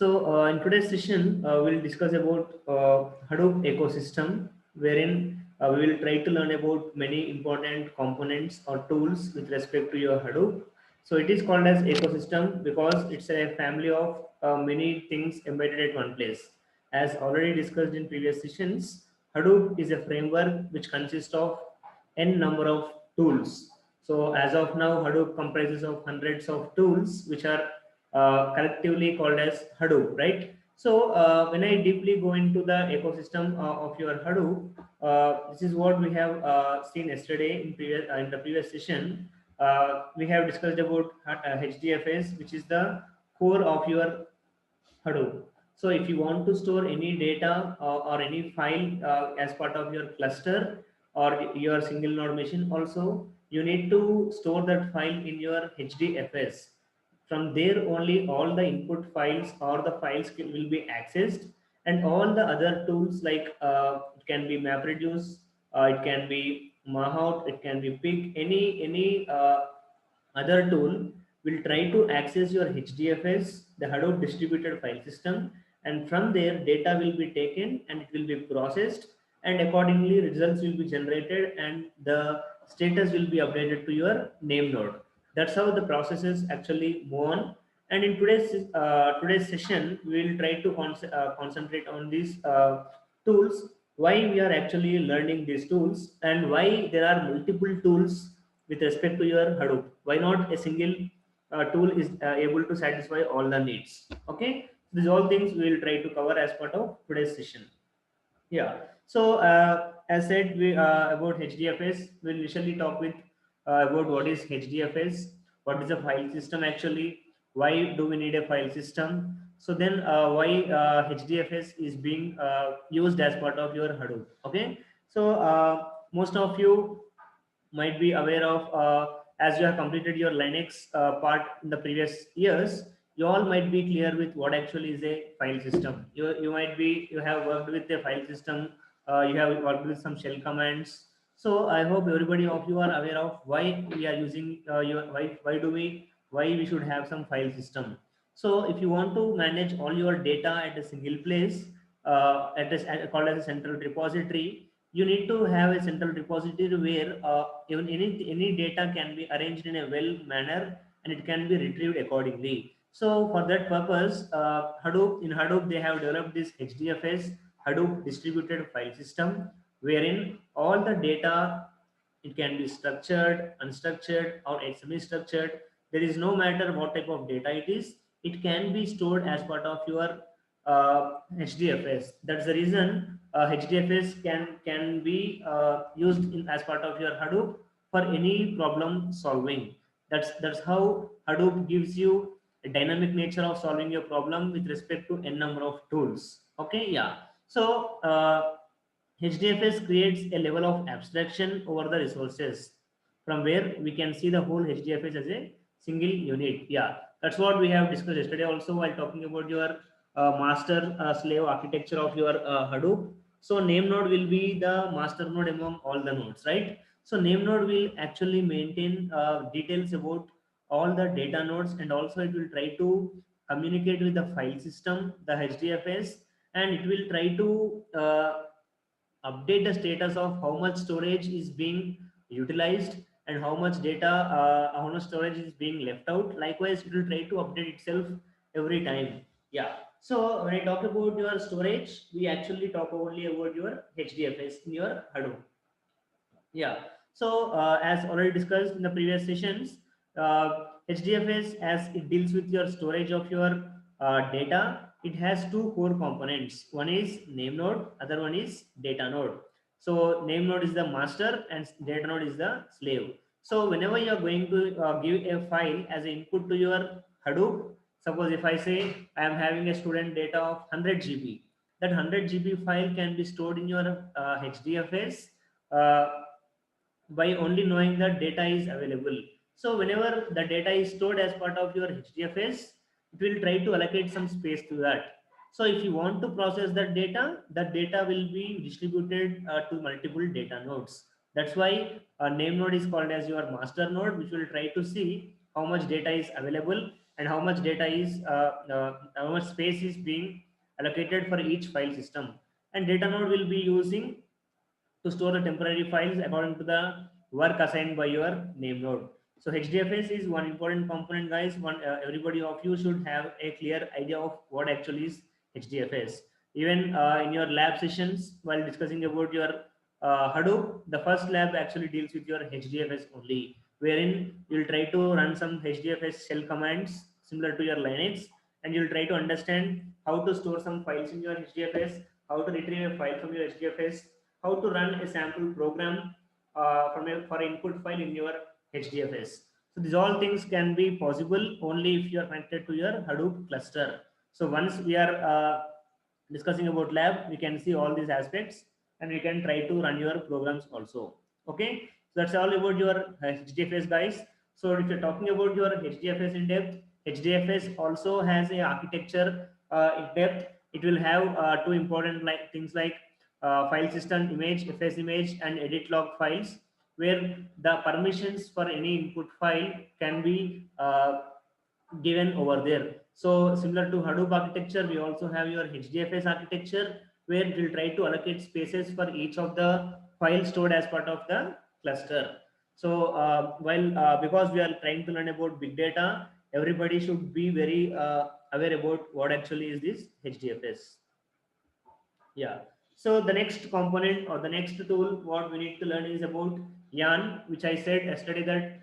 In today's session, we'll discuss about Hadoop ecosystem, wherein we will try to learn about many important components or tools with respect to your Hadoop. So it is called as ecosystem because it's a family of many things embedded at one place. As already discussed in previous sessions, Hadoop is a framework which consists of n number of tools. So as of now, Hadoop comprises of hundreds of tools which are collectively called as Hadoop, right? When I deeply go into the ecosystem of your Hadoop, this is what we have seen yesterday in the previous session. We have discussed about Hdfs, which is the core of your Hadoop. So if you want to store any data or any file as part of your cluster or your single node machine also, you need to store that file in your Hdfs. From there only all the input files or the files will be accessed, and all the other tools like it can be MapReduce, it can be Mahout, it can be Pig, any other tool will try to access your Hdfs, the Hadoop distributed file system, and from there data will be taken and it will be processed, and accordingly results will be generated and the status will be updated to your name node. That's how the processes actually move on. And in today's session, we will try to concentrate on these tools, why we are actually learning these tools, and why there are multiple tools with respect to your Hadoop. Why not a single tool is able to satisfy all the needs? Okay, these all things we will try to cover as part of today's session. Yeah. As said, we about Hdfs, we'll initially talk with about what is Hdfs, what is a file system actually, why do we need a file system. So then, why Hdfs is being used as part of your Hadoop. Okay. Most of you might be aware of, as you have completed your Linux part in the previous years, you all might be clear with what actually is a file system. You have worked with a file system, you have worked with some shell commands. So I hope everybody of you are aware of why we are using why we should have some file system. So if you want to manage all your data at a single place, called as a central repository, you need to have a central repository where even any data can be arranged in a well manner and it can be retrieved accordingly. So for that purpose, Hadoop they have developed this HDFS, Hadoop distributed file system, wherein all the data, it can be structured, unstructured, or semi-structured. There is no matter what type of data it is, it can be stored as part of your HDFS. That's the reason HDFS can be used as part of your Hadoop for any problem solving. That's how Hadoop gives you a dynamic nature of solving your problem with respect to n number of tools. Okay, yeah. HDFS creates a level of abstraction over the resources from where we can see the whole HDFS as a single unit. Yeah, that's what we have discussed yesterday also while talking about your master slave architecture of your Hadoop. So name node will be the master node among all the nodes, right? So name node will actually maintain details about all the data nodes, and also it will try to communicate with the file system, the HDFS, and it will try to update the status of how much storage is being utilized and how much storage is being left out. Likewise, it will try to update itself every time. Yeah. So when I talk about your storage, we actually talk only about your HDFS in your Hadoop. Yeah. As already discussed in the previous sessions, HDFS, as it deals with your storage of your data, it has two core components. One is name node, other one is data node. So name node is the master and data node is the slave. So whenever you are going to give a file as an input to your Hadoop, suppose if I say I am having a student data of 100 GB, that 100 GB file can be stored in your HDFS uh, by only knowing that data is available. So whenever the data is stored as part of your HDFS, it will try to allocate some space to that. So if you want to process that data will be distributed to multiple data nodes. That's why a name node is called as your master node, which will try to see how much data is available and how much data is how much space is being allocated for each file system. And data node will be using to store the temporary files according to the work assigned by your name node. So HDFS is one important component, guys. Everybody of you should have a clear idea of what actually is HDFS. Even in your lab sessions, while discussing about your Hadoop, the first lab actually deals with your HDFS only, wherein you'll try to run some HDFS shell commands similar to your Linux, and you'll try to understand how to store some files in your HDFS, how to retrieve a file from your HDFS, how to run a sample program for input file in your HDFS. So these all things can be possible only if you are connected to your Hadoop cluster. So once we are discussing about lab, we can see all these aspects and we can try to run your programs also. Okay, so that's all about your HDFS, guys. So if you're talking about your HDFS in depth, HDFS also has a architecture in depth. It will have two important things like file system image, fs image, and edit log files, where the permissions for any input file can be given over there. So similar to Hadoop architecture, we also have your HDFS architecture, where it will try to allocate spaces for each of the files stored as part of the cluster. So because we are trying to learn about big data, everybody should be very aware about what actually is this HDFS. Yeah. So the next component or the next tool, what we need to learn is about yarn, which I said yesterday that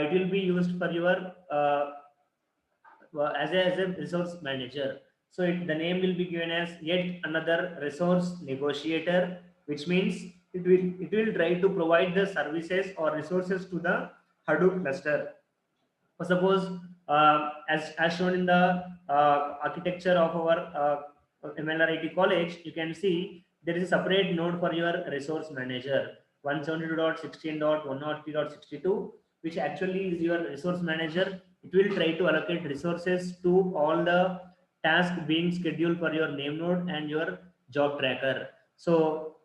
it will be used for your as a resource manager. So the name will be given as yet another resource negotiator, which means it will try to provide the services or resources to the Hadoop cluster. Suppose as shown in the architecture of our MLRIT college, you can see there is a separate node for your resource manager 172.16.103.62, which actually is your resource manager. It will try to allocate resources to all the tasks being scheduled for your name node and your job tracker. So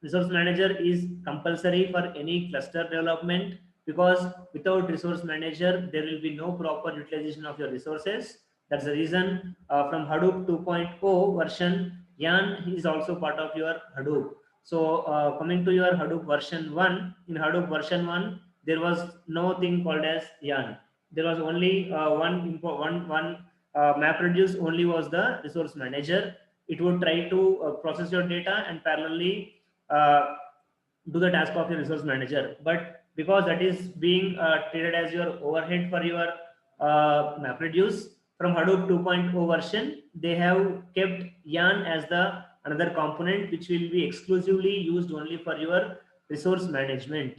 resource manager is compulsory for any cluster development, because without resource manager there will be no proper utilization of your resources. That's the reason from Hadoop 2.0 version, yarn is also part of your Hadoop. So coming to your Hadoop version 1, in Hadoop version 1 there was no thing called as yarn. There was only one MapReduce only was the resource manager. It would try to process your data and parallelly uh, do the task of your resource manager. But because that is being treated as your overhead for your MapReduce, from Hadoop 2.0 version, they have kept yarn as the another component which will be exclusively used only for your resource management,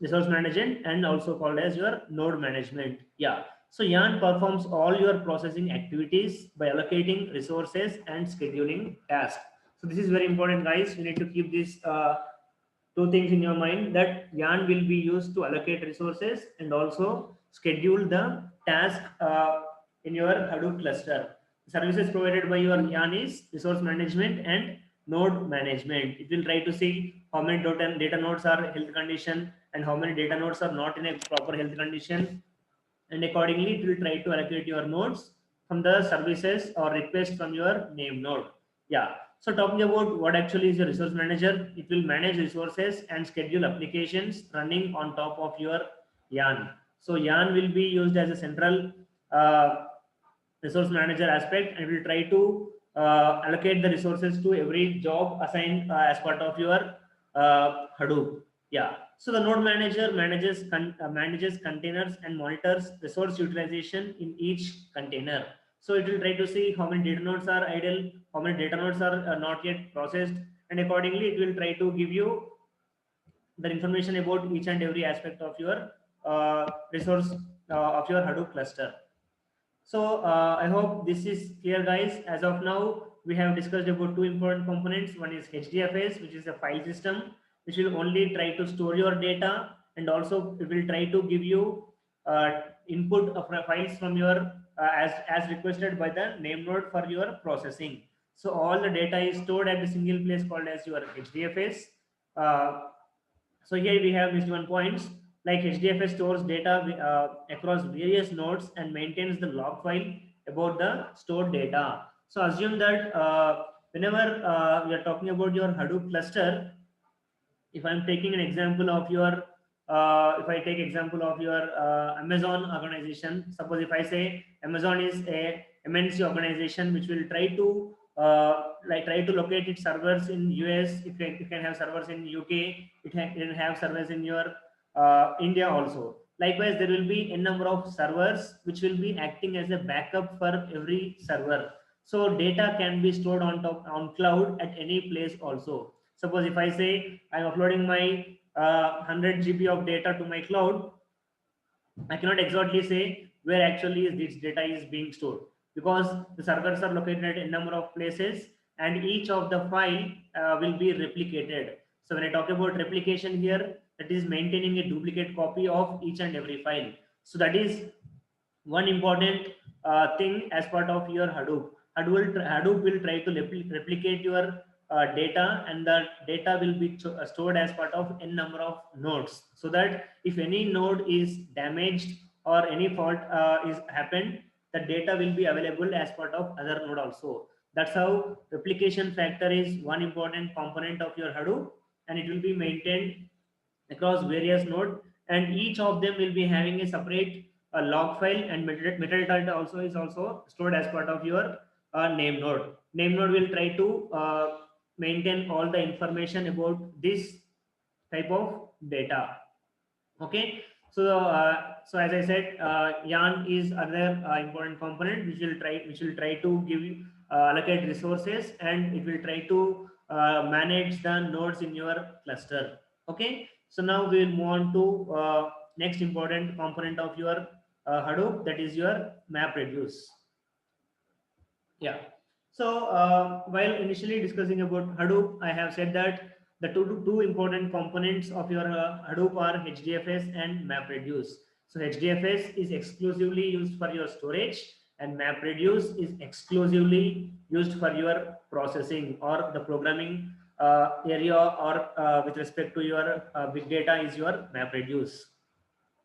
and also called as your node management. Yeah. So yarn performs all your processing activities by allocating resources and scheduling tasks. So this is very important, guys. You need to keep this two things in your mind, that yarn will be used to allocate resources and also schedule the task in your Hadoop cluster. Services provided by your yarn is resource management and node management. It will try to see how many data nodes are health condition and how many data nodes are not in a proper health condition, and accordingly it will try to allocate your nodes from the services or request from your name node. Yeah. So talking about what actually is a resource manager, it will manage resources and schedule applications running on top of your yarn. So yarn will be used as a central resource manager aspect, and will try to allocate the resources to every job assigned as part of your Hadoop. Yeah. So the node manager manages containers and monitors resource utilization in each container. So it will try to see how many data nodes are idle, how many data nodes are not yet processed, and accordingly it will try to give you the information about each and every aspect of your resource of your Hadoop cluster. So I hope this is clear, guys. As of now, we have discussed about two important components. One is HDFS, which is a file system, which will only try to store your data, and also it will try to give you input of files from your as requested by the name node for your processing. So all the data is stored at a single place called as your HDFS. Uh, so here we have missed one point. Like Hdfs stores data across various nodes and maintains the log file about the stored data. So assume that whenever we are talking about your Hadoop cluster, if I'm taking an example of your if I take example of your Amazon organization, suppose if I say Amazon is a MNC organization which will try to try to locate its servers in US. It can have servers in UK. It can have servers in your India also. Likewise, there will be a number of servers which will be acting as a backup for every server. So data can be stored on top on cloud at any place also. Suppose if I say I'm uploading my 100 GB of data to my cloud, I cannot exactly say where actually is this data is being stored, because the servers are located at a number of places and each of the file will be replicated. So when I talk about replication here, that is maintaining a duplicate copy of each and every file. So that is one important thing as part of your Hadoop. Hadoop will try to replicate your data, and the data will be stored as part of n number of nodes, so that if any node is damaged or any fault is happened, the data will be available as part of other node also. That's how replication factor is one important component of your Hadoop, and it will be maintained across various nodes, and each of them will be having a separate log file, and metadata also is also stored as part of your name node. Name node will try to maintain all the information about this type of data. Okay, so as I said, yarn is other important component which will try to give you allocate resources, and it will try to manage the nodes in your cluster. Okay, so now we will move on to next important component of your Hadoop, that is your MapReduce. Yeah. So while initially discussing about Hadoop, I have said that the two important components of your Hadoop are Hdfs and MapReduce. So Hdfs is exclusively used for your storage, and MapReduce is exclusively used for your processing or the programming area, or with respect to your big data is your MapReduce.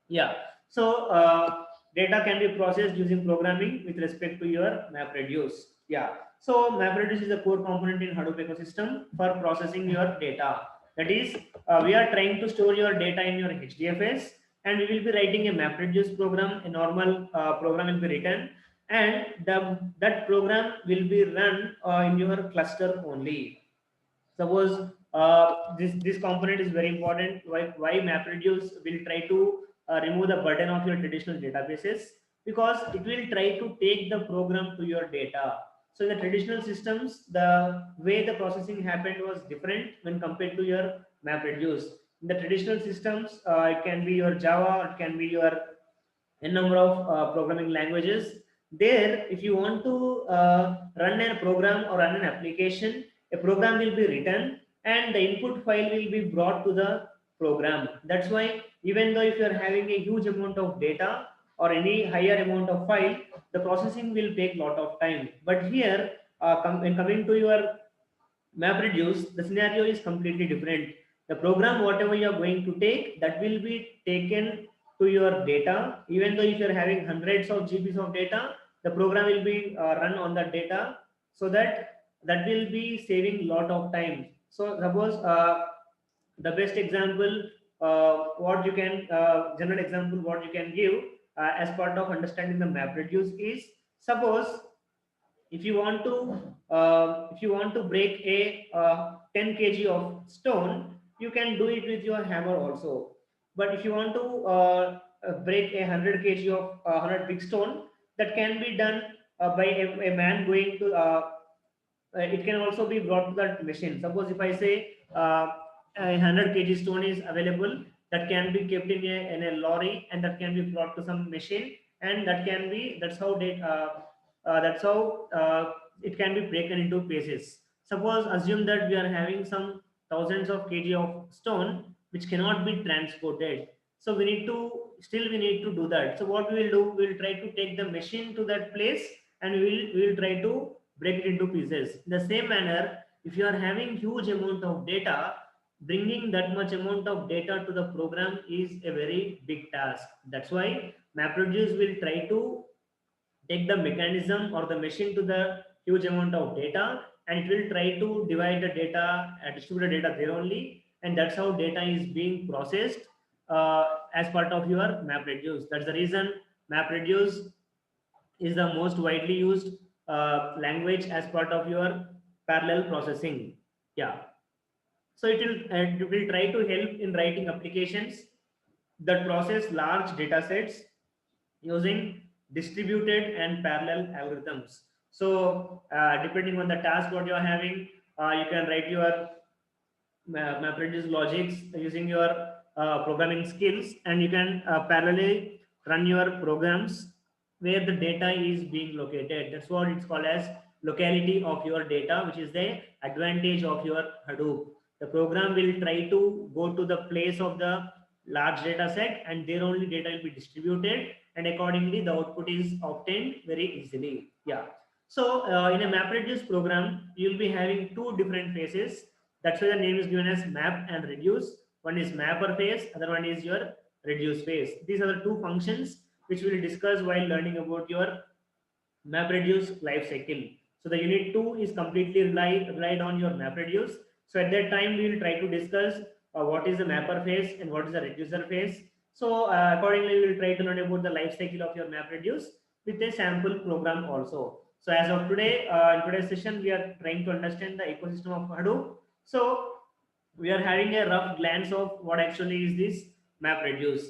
Yeah. So data can be processed using programming with respect to your MapReduce. Yeah. So MapReduce is a core component in Hadoop ecosystem for processing your data. That is, we are trying to store your data in your Hdfs, and we will be writing a MapReduce program. A normal program will be written, and that program will be run in your cluster only. Suppose this component is very important. Why MapReduce will try to remove the burden of your traditional databases, because it will try to take the program to your data. So in the traditional systems, the way the processing happened was different when compared to your MapReduce. In the traditional systems, it can be your Java, it can be your a number of programming languages. There, if you want to run a program or run an application, a program will be written and the input file will be brought to the program. That's why even though if you are having a huge amount of data or any higher amount of file, the processing will take lot of time. But here, when coming to your MapReduce, the scenario is completely different. The program, whatever you are going to take, that will be taken to your data. Even though if you are having hundreds of GBs of data, the program will be run on that data, so that will be saving lot of time. So suppose the best example, what you can general example what you can give as part of understanding the MapReduce is, suppose if you want to break a 10 kg of stone, you can do it with your hammer also. But if you want to break a 100 kg of 100 big stone, that can be done by a man going to it can also be brought to that machine. Suppose if I say a 100 kg stone is available, that can be kept in a lorry, and that can be brought to some machine, and that's how that's how it can be broken into pieces. Suppose assume that we are having some thousands of kg of stone which cannot be transported. So we need to do that. So what we will do, we will try to take the machine to that place, and we will try to break it into pieces. In the same manner, if you are having huge amount of data, bringing that much amount of data to the program is a very big task. That's why MapReduce will try to take the mechanism or the machine to the huge amount of data, and it will try to divide the data and distribute the data there only, and that's how data is being processed as part of your MapReduce. That's the reason MapReduce is the most widely used language as part of your parallel processing. Yeah, so it will try to help in writing applications that process large data sets using distributed and parallel algorithms. So depending on the task what you are having, you can write your MapReduce logics using your programming skills, and you can parallelly run your programs where the data is being located. That's what it's called as locality of your data, which is the advantage of your Hadoop. The program will try to go to the place of the large data set, and there only data will be distributed, and accordingly the output is obtained very easily. Yeah. So in a MapReduce program, you'll be having two different phases. That's why the name is given as map and reduce. One is mapper phase, other one is your reduce phase. These are the two functions which we will discuss while learning about your MapReduce life cycle. So the unit 2 is completely relied on your MapReduce. So at that time, we will try to discuss what is the mapper phase and what is the reducer phase. So accordingly, we will try to learn about the life cycle of your MapReduce with a sample program also. So as of today, in today's session, we are trying to understand the ecosystem of Hadoop. So we are having a rough glance of what actually is this MapReduce.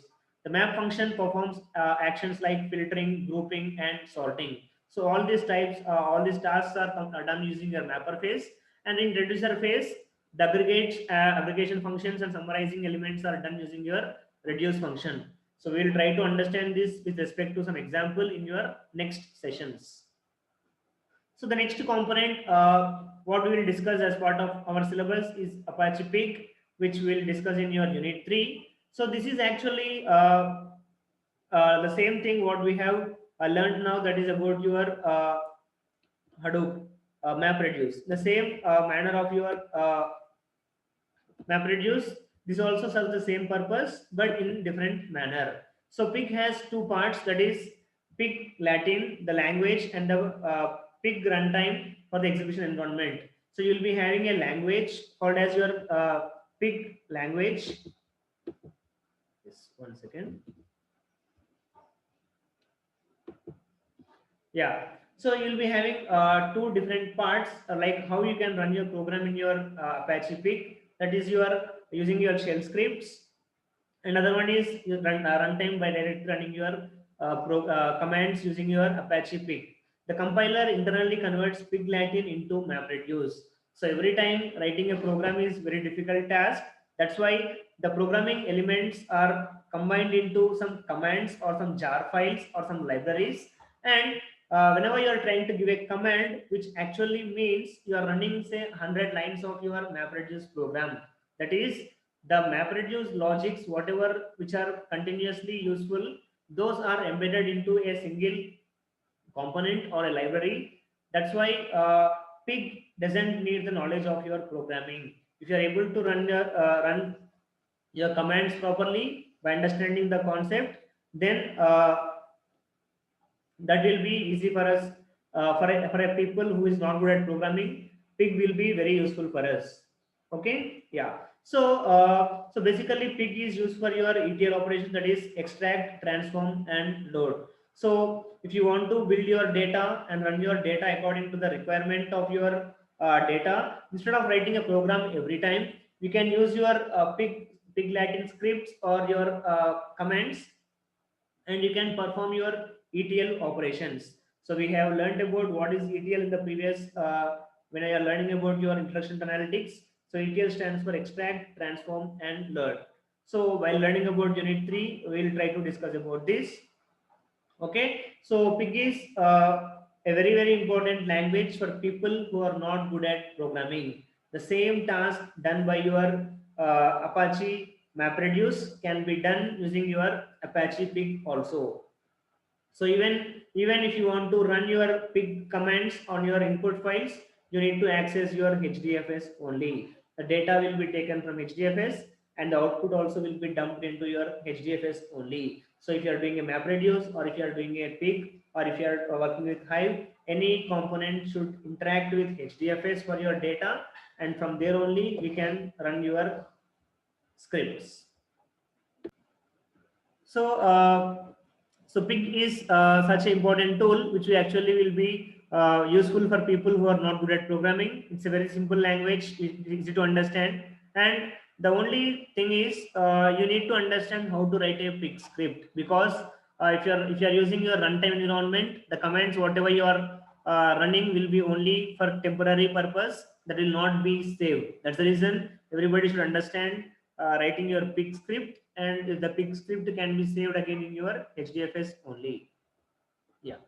The map function performs actions like filtering, grouping, and sorting. So all these types, all these tasks are done using your mapper phase. And in reducer phase, the aggregation functions and summarizing elements are done using your reduce function. So we will try to understand this with respect to some example in your next sessions. So the next component, what we will discuss as part of our syllabus is Apache Pig, which we will discuss in your unit 3. So this is actually the same thing what we have learned now, that is about your Hadoop MapReduce. The same manner of your MapReduce, this also serves the same purpose but in different manner. So Pig has two parts, that is Pig Latin, the language, and the Pig runtime for the execution environment. So you'll be having a language called as your Pig language. Just one second. Yeah. So you'll be having two different parts, like how you can run your program in your Apache Pig. That is your using your shell scripts. Another one is you runtime by directly running your commands using your Apache Pig. The compiler internally converts Pig Latin into MapReduce. So every time writing a program is very difficult task. That's why the programming elements are combined into some commands or some jar files or some libraries. And whenever you are trying to give a command, which actually means you are running say 100 lines of your MapReduce program. That is the MapReduce logics, whatever which are continuously useful, those are embedded into a single component or a library. That's why Pig doesn't need the knowledge of your programming. If you are able to run your commands properly by understanding the concept, then that will be easy for us. For a people who is not good at programming, Pig will be very useful for us. Okay, yeah. So basically Pig is used for your ETL operation, that is extract, transform, and load. So if you want to build your data and run your data according to the requirement of your data, instead of writing a program every time, you can use your Pig Latin scripts or your commands, and you can perform your ETL operations. So we have learned about what is ETL in the previous when I are learning about your introduction to analytics. So ETL stands for extract, transform, and load. So while learning about unit 3, we will try to discuss about this. Okay, so Pig is a very important language for people who are not good at programming. The same task done by your Apache MapReduce can be done using your Apache Pig also. So even if you want to run your Pig commands on your input files, you need to access your Hdfs only. the data will be taken from Hdfs, and the output also will be dumped into your Hdfs only. So if you are doing a MapReduce, or if you are doing a pig, or if you are working with Hive, any component should interact with Hdfs for your data, and from there only we can run your scripts. So, so pig is such an important tool which we actually will be useful for people who are not good at programming. It's a very simple language, easy to understand, and the only thing is you need to understand how to write a pig script, because if you are using your runtime environment, the commands whatever you are running will be only for temporary purpose, that will not be saved. That's the reason everybody should understand writing your pig script, and the pig script can be saved again in your Hdfs only. Yeah.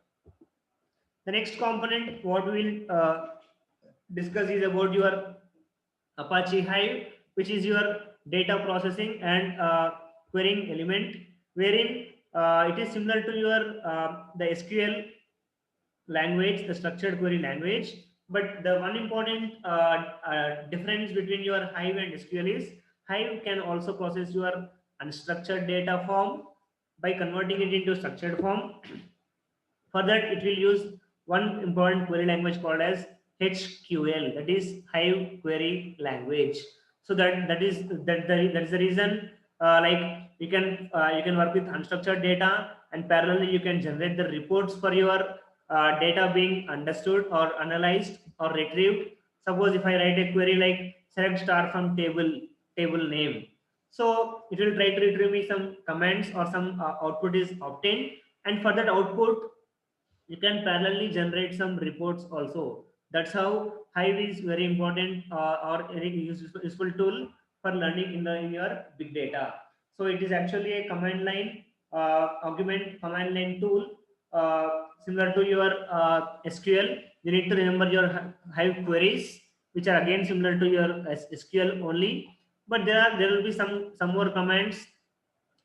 The next component what we will discuss is about your Apache Hive, which is your data processing and querying element, wherein it is similar to your the SQL language, the structured query language. But the one important difference between your Hive and SQL is Hive can also process your unstructured data form by converting it into structured form. For that, it will use one important query language called as HQL, that is Hive Query Language. So that is the reason, like you can work with unstructured data, and parallelly you can generate the reports for your data being understood or analyzed or retrieved. Suppose if I write a query like select star from table name, so it will try to retrieve me some commands or some output is obtained, and for that output you can parallelly generate some reports also. That's how Hive is very important or very useful tool for learning in your big data. So it is actually a command line argument command line tool similar to your SQL. You need to remember your Hive queries, which are again similar to your SQL only. But there will be some more commands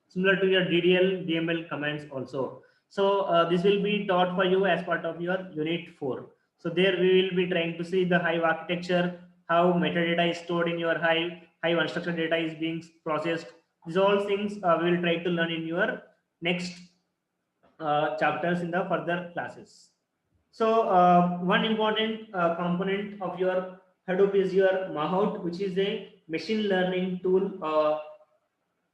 similar to your DDL, DML commands also. So this will be taught for you as part of your unit 4. So there we will be trying to see the Hive architecture, how metadata is stored in your Hive, how unstructured data is being processed. These all things we will try to learn in your next chapters in the further classes. So one important component of your Hadoop is your Mahout, which is a machine learning tool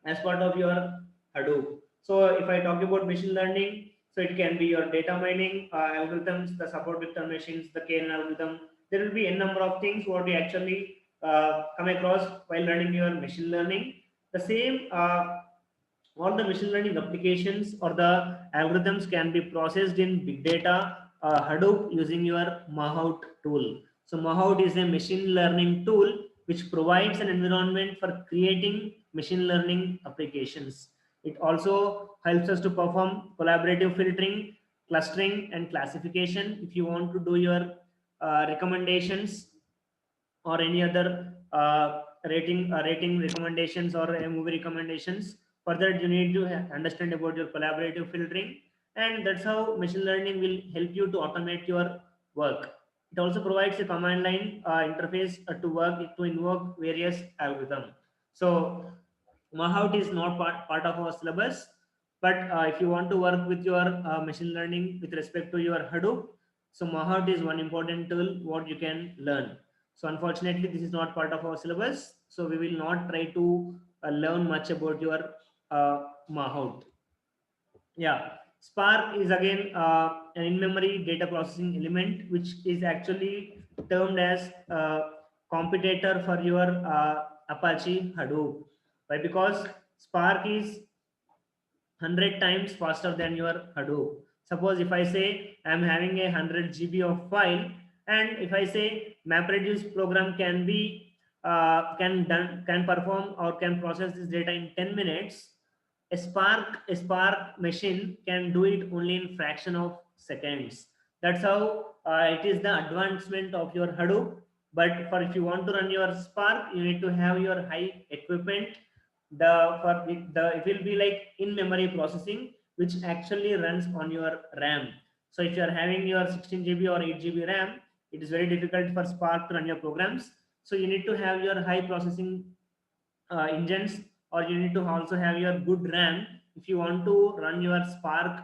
as part of your Hadoop. So if I talk about machine learning, so it can be your data mining algorithms, the support vector machines, the KNN algorithm. There will be a number of things what we actually come across while learning your machine learning. The same all the machine learning applications or the algorithms can be processed in big data Hadoop using your Mahout tool. So Mahout is a machine learning tool which provides an environment for creating machine learning applications. It also helps us to perform collaborative filtering, clustering, and classification. If you want to do your recommendations or any other rating recommendations or movie recommendations, for that you need to understand about your collaborative filtering, and that's how machine learning will help you to automate your work. It also provides a command line interface to invoke various algorithms. So Mahout is not part of our syllabus, but if you want to work with your machine learning with respect to your Hadoop, so Mahout is one important tool what you can learn. So unfortunately, this is not part of our syllabus, so we will not try to learn much about your Mahout. Yeah, Spark is again an in-memory data processing element, which is actually termed as competitor for your Apache Hadoop. Why? Because Spark is 100 times faster than your Hadoop. Suppose if I say I'm having a 100 GB of file, and if I say MapReduce program can perform or can process this data in 10 minutes, a Spark machine can do it only in fraction of seconds. That's how it is the advancement of your Hadoop. But for if you want to run your Spark, you need to have your high equipment. The it will be like in memory processing, which actually runs on your RAM. So if you are having your 16 GB or 8 GB RAM, it is very difficult for Spark to run your programs. So you need to have your high processing engines, or you need to also have your good RAM if you want to run your Spark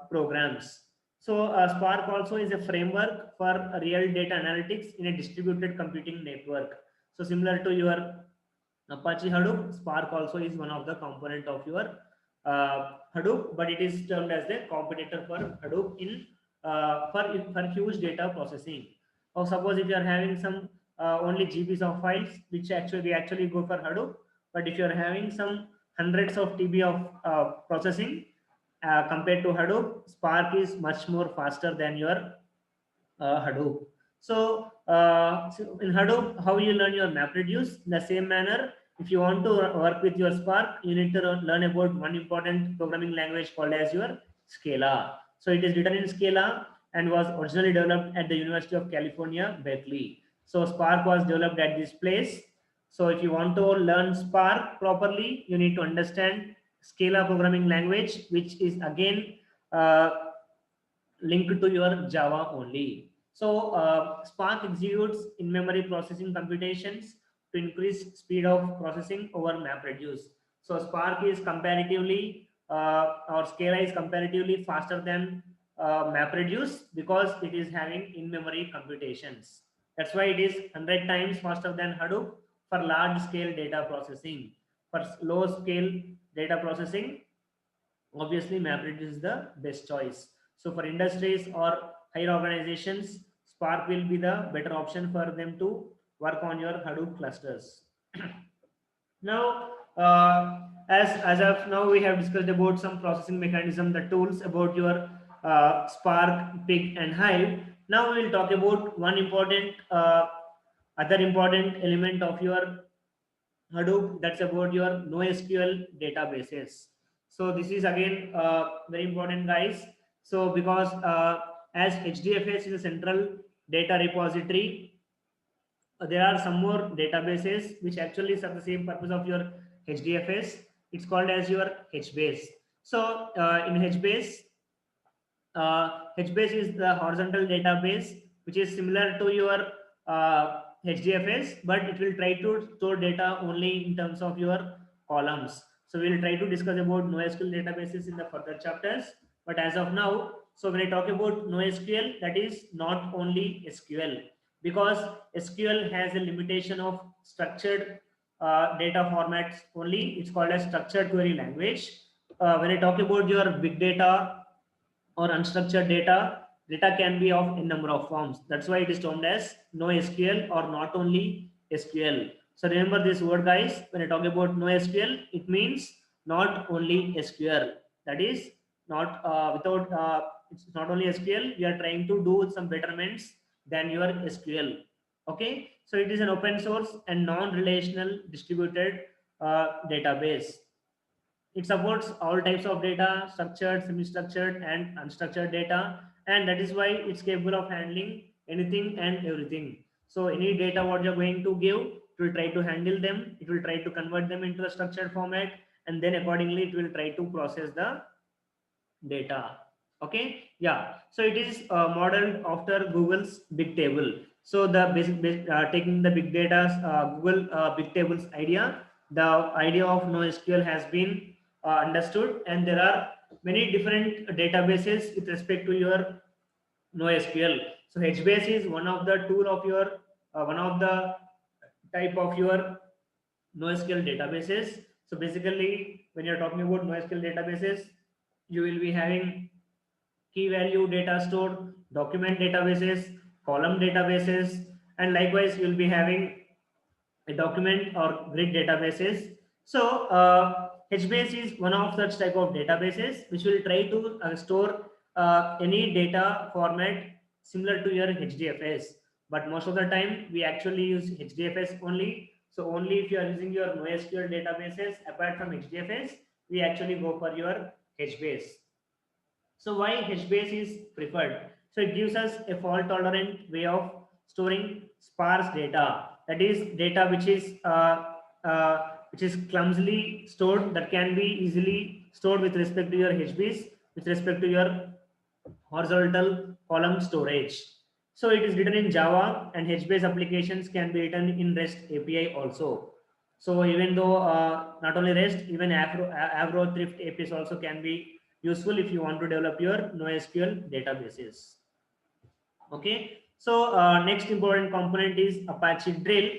programs. So Spark also is a framework for real data analytics in a distributed computing network. So similar to your Apache Hadoop, Spark also is one of the component of your Hadoop, but it is termed as the competitor for Hadoop in for huge data processing. Or suppose if you are having some only GBs of files, which actually we actually go for Hadoop, but if you are having some hundreds of TB of processing compared to Hadoop, Spark is much more faster than your Hadoop. So in Hadoop, how you learn your MapReduce? In the same manner, if you want to work with your Spark, you need to learn about one important programming language called as your Scala. So it is written in Scala and was originally developed at the University of California, Berkeley. So Spark was developed at this place. So if you want to learn Spark properly, you need to understand Scala programming language, which is again uh, linked to your Java only. So Spark executes in-memory processing computations to increase speed of processing over MapReduce. So Spark is comparatively or Scala is comparatively faster than MapReduce because it is having in-memory computations. That's why it is 100 times faster than Hadoop for large-scale data processing. For low-scale data processing, obviously MapReduce is the best choice. So for industries or higher organizations, Spark will be the better option for them to work on your Hadoop clusters. Now, as of now, we have discussed about some processing mechanism, the tools about your Spark, Pig, and Hive. Now we will talk about one important other important element of your Hadoop, that's about your NoSQL databases. So this is again very important, guys. So because as Hdfs is a central data repository, there are some more databases which actually serve the same purpose of your Hdfs. It's called as your Hbase. So in Hbase, Hbase is the horizontal database which is similar to your Hdfs, but it will try to store data only in terms of your columns. So we will try to discuss about NoSQL databases in the further chapters. But as of now, so when I talk about NoSQL, that is not only SQL, because SQL has a limitation of structured data formats only. It's called as structured query language. When I talk about your big data or unstructured data, data can be of a number of forms. That's why it is termed as NoSQL or not only SQL. So remember this word, guys. When I talk about NoSQL, it means not only SQL. That is not without. It's not only SQL. We are trying to do some betterments than your SQL. Okay. So it is an open source and non-relational distributed database. It supports all types of data, structured, semi-structured, and unstructured data, and that is why it's capable of handling anything and everything. So any data what you're going to give, it will try to handle them, it will try to convert them into a structured format, and then accordingly it will try to process the data. Okay, yeah. So it is modeled after Google's big table. So the taking the big data, Google big tables idea, the idea of NoSQL has been understood, and there are many different databases with respect to your NoSQL. So Hbase is one of the tool of your one of the type of your NoSQL databases. So basically, when you're talking about NoSQL databases, you will be having key value data stored, document databases, column databases, and likewise you will be having a document or grid databases. So Hbase is one of such type of databases which will try to store any data format similar to your Hdfs. But most of the time we actually use Hdfs only. So only if you are using your NoSQL databases apart from Hdfs, we actually go for your Hbase. So why Hbase is preferred? So it gives us a fault tolerant way of storing sparse data. That is data which is clumsily stored, that can be easily stored with respect to your Hbase, with respect to your horizontal column storage. So it is written in Java, and Hbase applications can be written in REST API also. So even though not only REST, even Avro Thrift APIs also can be useful if you want to develop your NoSQL databases. Okay, so next important component is Apache Drill,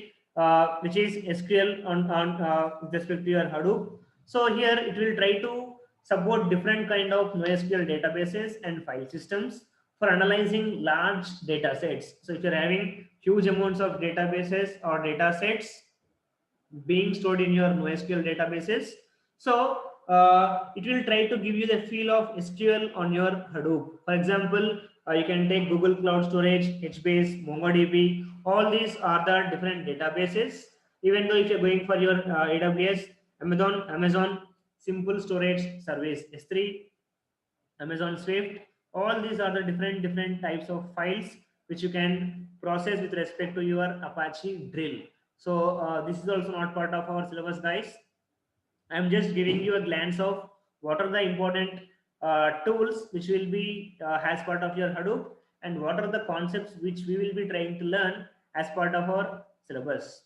which is SQL on with respect to your Hadoop. So here it will try to support different kind of NoSQL databases and file systems for analyzing large data sets. So if you're having huge amounts of databases or data sets being stored in your NoSQL databases. So it will try to give you the feel of SQL on your Hadoop. For example, you can take Google Cloud Storage, Hbase, MongoDB. All these are the different databases. Even though if you're going for your AWS, Amazon Simple Storage Service, S3, Amazon Swift, all these are the different types of files which you can process with respect to your Apache Drill. So this is also not part of our syllabus, guys. I'm just giving you a glance of what are the important tools which will be as part of your Hadoop, and what are the concepts which we will be trying to learn as part of our syllabus.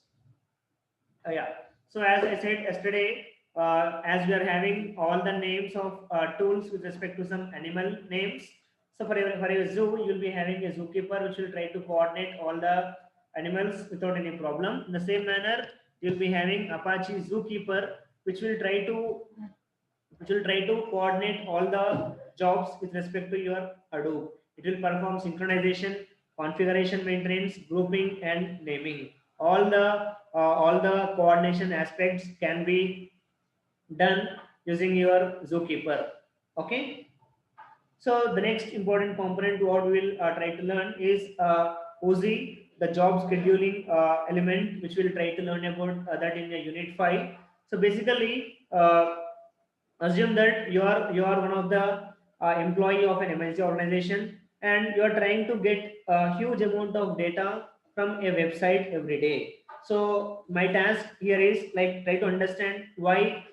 Yeah. So as I said yesterday, as we are having all the names of tools with respect to some animal names. So for a zoo, you will be having a zookeeper which will try to coordinate all the animals without any problem. In the same manner, you will be having Apache Zookeeper, which will try to coordinate all the jobs with respect to your Hadoop. It will perform synchronization, configuration maintenance, grouping, and naming. All the coordination aspects can be done using your Zookeeper. Okay. So the next important component what we will try to learn is OZ, the job scheduling element, which we'll try to learn about that in a unit 5. So basically, assume that you are one of the employee of an MNC organization, and you are trying to get a huge amount of data from a website every day. So my task here is like try to understand why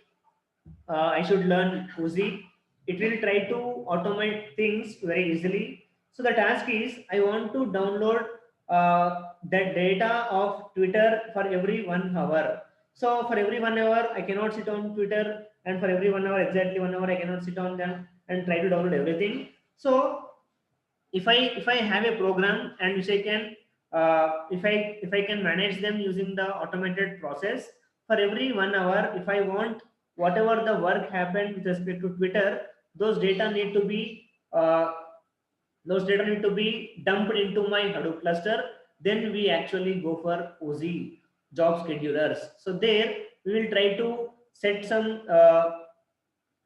I should learn Uzi. It will try to automate things very easily. So the task is I want to download the data of Twitter for every 1 hour. So for every 1 hour, I cannot sit on Twitter, and for every 1 hour, exactly 1 hour, I cannot sit on them and try to download everything. So if I have a program and which I can if I can manage them using the automated process for every 1 hour, if I want whatever the work happened with respect to Twitter, those data need to be uh, those data need to be dumped into my Hadoop cluster. Then we actually go for OZ job schedulers. So there we will try to set some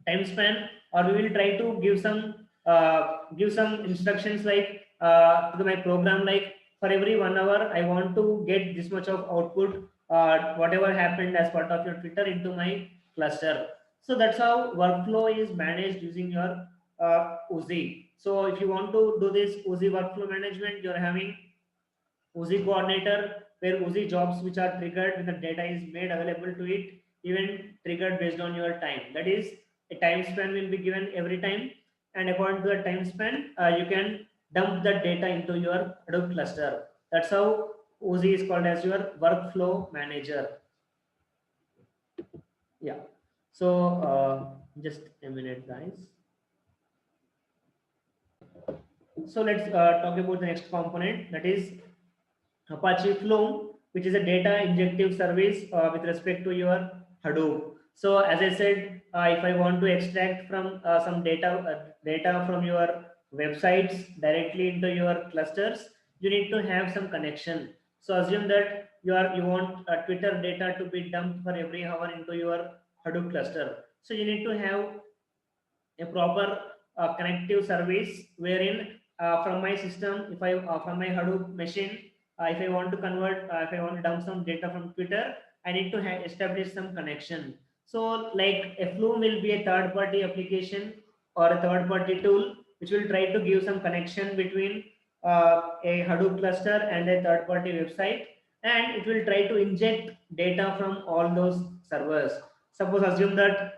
time span, or we will try to give some instructions like to my program, like for every 1 hour I want to get this much of output, whatever happened as part of your Twitter into my cluster. So that's how workflow is managed using your Uzi. So if you want to do this Uzi workflow management, you're having Uzi coordinator, where Uzi jobs which are triggered when the data is made available to it, even triggered based on your time. That is, a time span will be given every time, and according to the time span, you can dump the data into your Hadoop cluster. That's how Uzi is called as your workflow manager. Yeah. So just a minute, guys. So let's talk about the next component, that is Apache Flume, which is a data injective service with respect to your Hadoop. So as I said, if I want to extract from some data from your websites directly into your clusters, you need to have some connection. So assume that you want Twitter data to be dumped for every hour into your Hadoop cluster. So you need to have a proper connective service, wherein from my system, if I from my Hadoop machine, if I want to convert, if I want to dump some data from Twitter, I need to establish some connection. So like a Flume will be a third party application or a third party tool which will try to give some connection between a Hadoop cluster and a third party website, and it will try to inject data from all those servers. Suppose assume that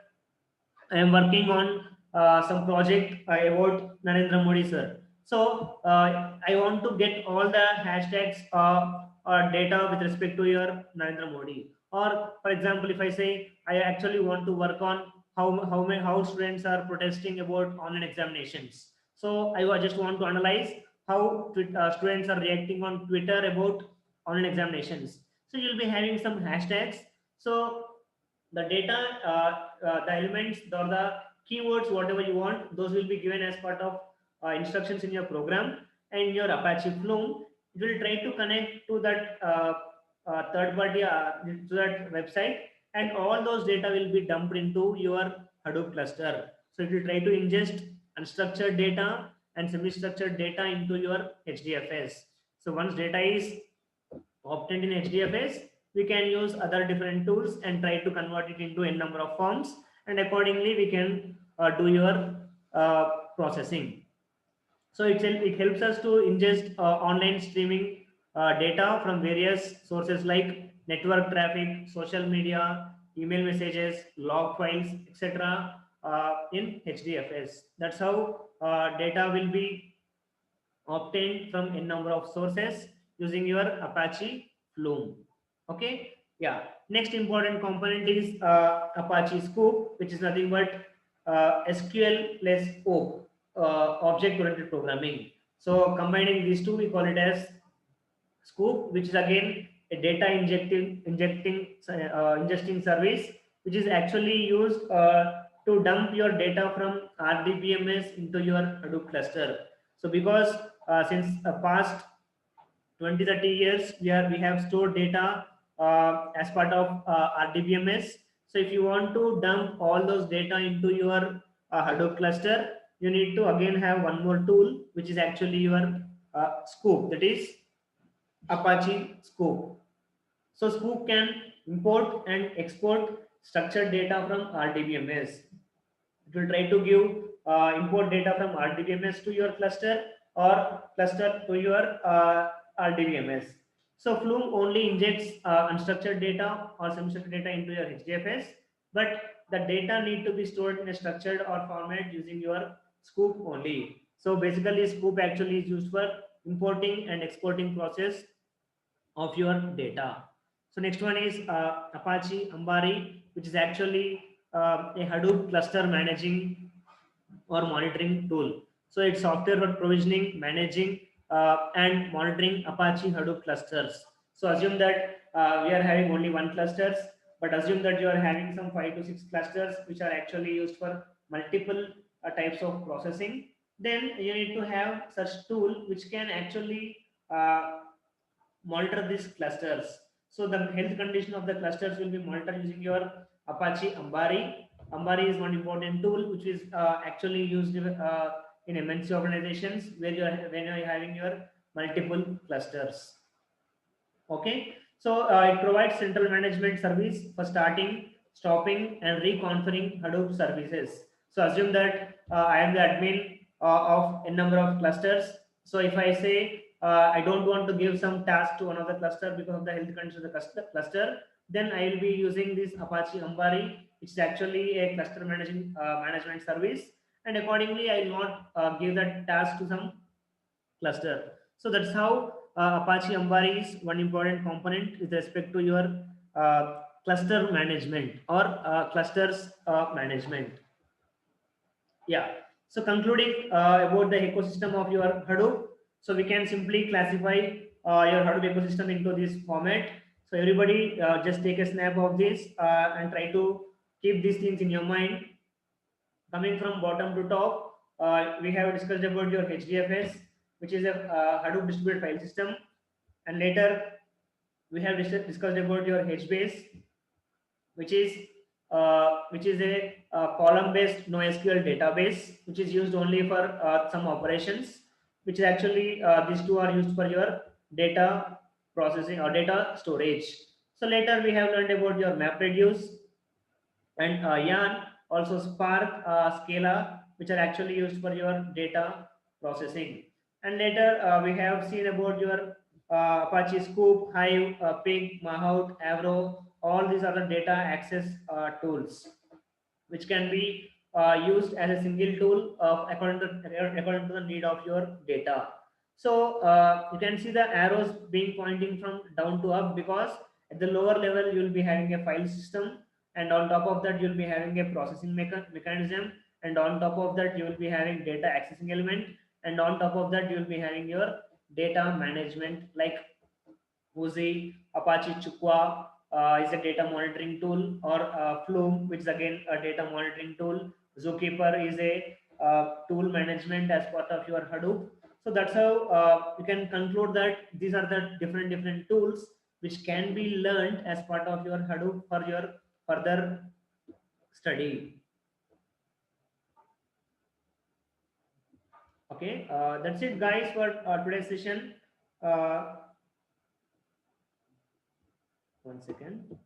I am working on some project about Narendra Modi sir. So I want to get all the hashtags or data with respect to your Narendra Modi. Or for example, if I say I actually want to work on how students are protesting about online examinations. So I just want to analyze how students are reacting on Twitter about online examinations. So you'll be having some hashtags. So the data, the elements or the keywords, whatever you want, those will be given as part of instructions in your program. And your Apache Flume, it will try to connect to that third party, to that website, and all those data will be dumped into your Hadoop cluster. So it will try to ingest unstructured data and semi-structured data into your HDFS. So once data is obtained in HDFS, we can use other different tools and try to convert it into n number of forms, and accordingly we can do your processing. So it helps us to ingest online streaming data from various sources like network traffic, social media, email messages, log files, etc. In HDFS. That's how data will be obtained from n number of sources using your Apache Flume. Okay, yeah. Next important component is Apache Scope, which is nothing but SQL plus OOP, object-oriented programming. So combining these two, we call it as Scoop, which is again a data ingesting service, which is actually used to dump your data from RDBMS into your Hadoop cluster. So because since past 20-30 years we have stored data as part of RDBMS. So if you want to dump all those data into your Hadoop cluster, you need to again have one more tool, which is actually your Scoop, that is Apache Scope. So Scoop can import and export structured data from RDBMS. It will try to give import data from RDBMS to your cluster or cluster to your RDBMS. So Flume only injects unstructured data or semi-structured data into your HDFS, but the data need to be stored in a structured or format using your Scoop only. So basically, Scoop actually is used for importing and exporting process of your data. So next one is Apache Ambari, which is actually a Hadoop cluster managing or monitoring tool. So it's software for provisioning, managing, and monitoring Apache Hadoop clusters. So assume that we are having only one clusters, but assume that you are having some 5 to 6 clusters which are actually used for multiple types of processing. Then you need to have such tool which can actually monitor these clusters. So the health condition of the clusters will be monitored using your Apache Ambari. Ambari is one important tool which is actually used in MNC organizations where when you are having your multiple clusters. Okay, so it provides central management service for starting, stopping, and reconfiguring Hadoop services. So assume that I am the admin of a number of clusters. So if I say I don't want to give some task to another cluster because of the health condition of the cluster, then I will be using this Apache Ambari, which is actually a cluster management service, and accordingly I will not give that task to some cluster. So that's how Apache Ambari is one important component with respect to your cluster management or clusters management. Yeah. So concluding about the ecosystem of your Hadoop, so we can simply classify your Hadoop ecosystem into this format. So everybody just take a snap of this and try to keep these things in your mind. Coming from bottom to top, we have discussed about your HDFS, which is a Hadoop distributed file system, and later we have discussed about your Hbs, which is a column-based NoSQL database, which is used only for some operations. Which is actually these two are used for your data processing or data storage. So later we have learned about your MapReduce and Yarn, also Spark, Scala, which are actually used for your data processing. And later we have seen about your Apache Scoop, Hive, Pig, Mahout, Avro. All these are the data access tools which can be used as a single tool according to the need of your data. So you can see the arrows being pointing from down to up, because at the lower level you will be having a file system, and on top of that you will be having a processing mechanism, and on top of that you will be having data accessing element, and on top of that you will be having your data management like Uzi, Apache Chukwa is a data monitoring tool, or Flume, which is again a data monitoring tool. Zookeeper is a tool management as part of your Hadoop. So that's how you can conclude that these are the different tools which can be learned as part of your Hadoop for your further study. Okay, that's it, guys, for today's session. Uh, 1 second.